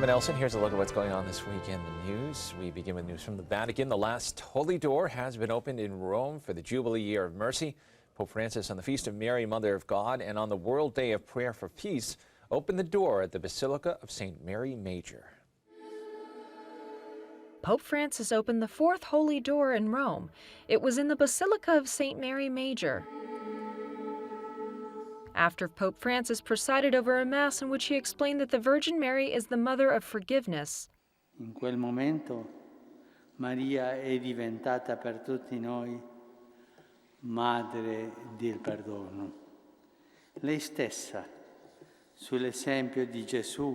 Kevin Nelson, here's a look at what's going on this week in the news. We begin with news from the Vatican. The last holy door has been opened in Rome for the Jubilee Year of Mercy. Pope Francis, on the Feast of Mary, Mother of God, and on the World Day of Prayer for Peace, opened the door at the Basilica of St. Mary Major. Pope Francis opened the fourth holy door in Rome. It was in the Basilica of St. Mary Major. After Pope Francis presided over a Mass in which he explained that the Virgin Mary is the Mother of Forgiveness. In quel momento, Maria è diventata per tutti noi Madre del Perdono. Lei stessa, sull'esempio di Gesù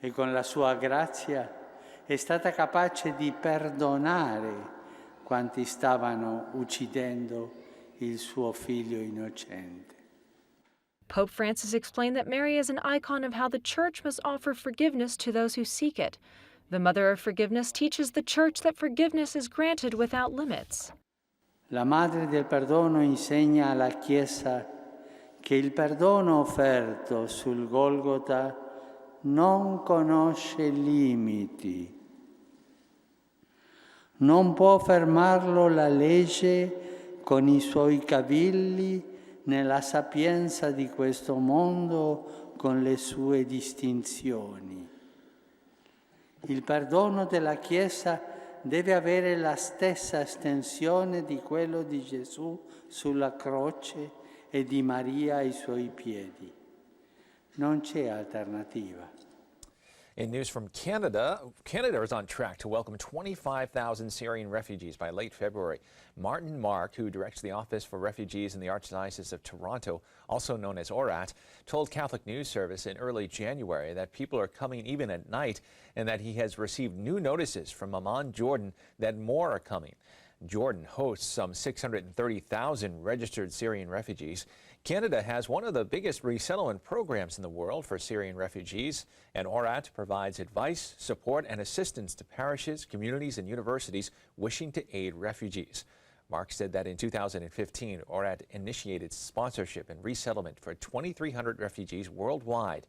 e con la sua grazia, è stata capace di perdonare quanti stavano uccidendo il suo figlio innocente. Pope Francis explained that Mary is an icon of how the Church must offer forgiveness to those who seek it. The Mother of Forgiveness teaches the Church that forgiveness is granted without limits. La Madre del Perdono insegna alla Chiesa che il perdono offerto sul Golgota non conosce limiti. Non può fermarlo la legge con i suoi cavilli nella sapienza di questo mondo con le sue distinzioni. Il perdono della Chiesa deve avere la stessa estensione di quello di Gesù sulla croce e di Maria ai suoi piedi. Non c'è alternativa. In news from Canada, Canada is on track to welcome 25,000 Syrian refugees by late February. Martin Mark, who directs the Office for Refugees in the Archdiocese of Toronto, also known as ORAT, told Catholic News Service in early January that people are coming even at night and that he has received new notices from Amman, Jordan, that more are coming. Jordan hosts some 630,000 registered Syrian refugees. Canada has one of the biggest resettlement programs in the world for Syrian refugees, and ORAT provides advice, support, and assistance to parishes, communities, and universities wishing to aid refugees. Mark said that in 2015, ORAT initiated sponsorship and resettlement for 2,300 refugees worldwide.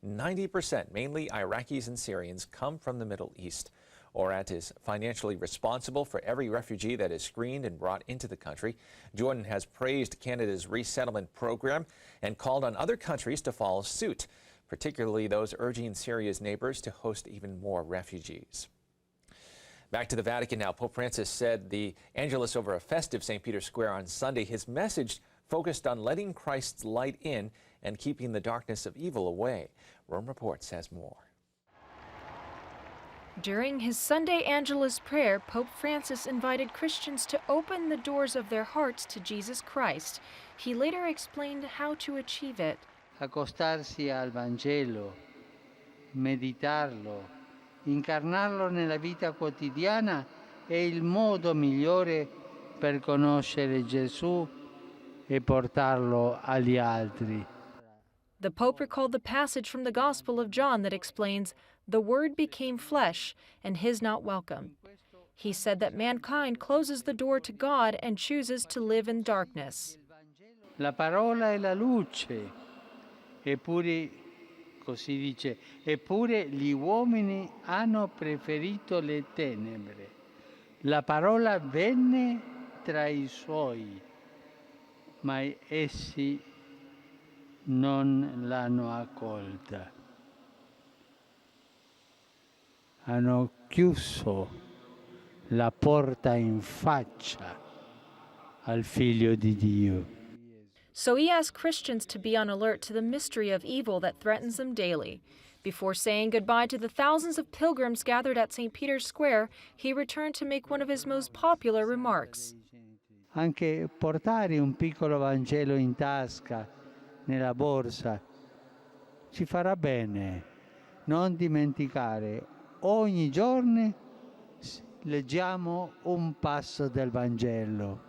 90%, mainly Iraqis and Syrians, come from the Middle East. ORAT is financially responsible for every refugee that is screened and brought into the country. Jordan has praised Canada's resettlement program and called on other countries to follow suit, particularly those urging Syria's neighbors to host even more refugees. Back to the Vatican now. Pope Francis said the Angelus over a festive St. Peter's Square on Sunday. His message focused on letting Christ's light in and keeping the darkness of evil away. Rome Reports has more. During his Sunday Angelus prayer, Pope Francis invited Christians to open the doors of their hearts to Jesus Christ. He later explained how to achieve it. Accostarsi al Vangelo, meditarlo, incarnarlo nella vita quotidiana è il modo migliore per conoscere Gesù e portarlo agli altri. The Pope recalled the passage from the Gospel of John that explains, "The Word became flesh, and his not welcome." He said that mankind closes the door to God and chooses to live in darkness. La parola è la luce, eppure, così dice, eppure gli uomini hanno preferito le tenebre. La parola venne tra i suoi, ma essi non l'hanno accolta. Hanno chiuso la porta in faccia al Figlio di Dio. So he asked Christians to be on alert to the mystery of evil that threatens them daily. Before saying goodbye to the thousands of pilgrims gathered at St. Peter's Square, he returned to make one of his most popular remarks. Anche portare un piccolo Vangelo in tasca, nella borsa, ci farà bene. Non dimenticare, ogni giorno leggiamo un passo del Vangelo.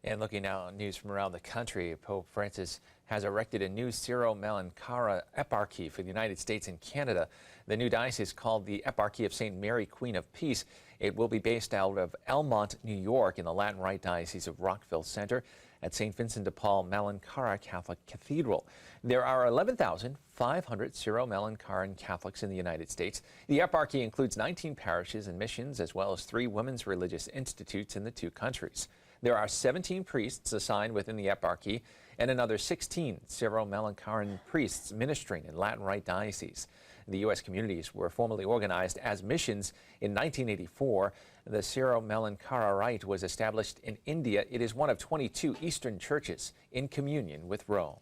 And looking now at news from around the country, Pope Francis has erected a new Syro-Malankara eparchy for the United States and Canada. The new diocese, called the Eparchy of St. Mary, Queen of Peace, it will be based out of Elmont, New York, in the Latin Rite Diocese of Rockville Center. at St. Vincent de Paul Malankara Catholic Cathedral. There are 11,500 Syro-Malankaran Catholics in the United States. The eparchy includes 19 parishes and missions, as well as 3 women's religious institutes in the 2 countries. There are 17 priests assigned within the eparchy and another 16 Syro-Malankaran priests ministering in Latin Rite dioceses. The U.S. communities were formally organized as missions in 1984. The Syro-Malankara Rite was established in India. It is one of 22 Eastern churches in communion with Rome.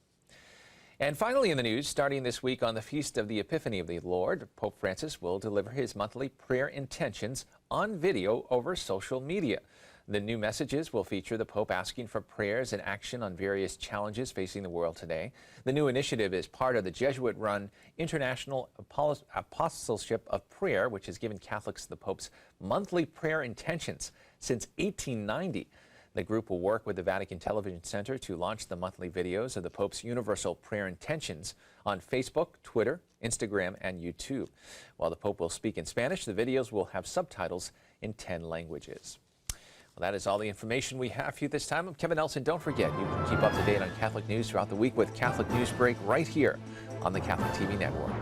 And finally in the news, starting this week on the Feast of the Epiphany of the Lord, Pope Francis will deliver his monthly prayer intentions on video over social media. The new messages will feature the Pope asking for prayers and action on various challenges facing the world today. The new initiative is part of the Jesuit-run International Apostleship of Prayer, which has given Catholics the Pope's monthly prayer intentions since 1890. The group will work with the Vatican Television Center to launch the monthly videos of the Pope's universal prayer intentions on Facebook, Twitter, Instagram, and YouTube. While the Pope will speak in Spanish, the videos will have subtitles in 10 languages. Well, that is all the information we have for you this time. I'm Kevin Nelson. Don't forget, you can keep up to date on Catholic news throughout the week with Catholic Newsbreak right here on the Catholic TV Network.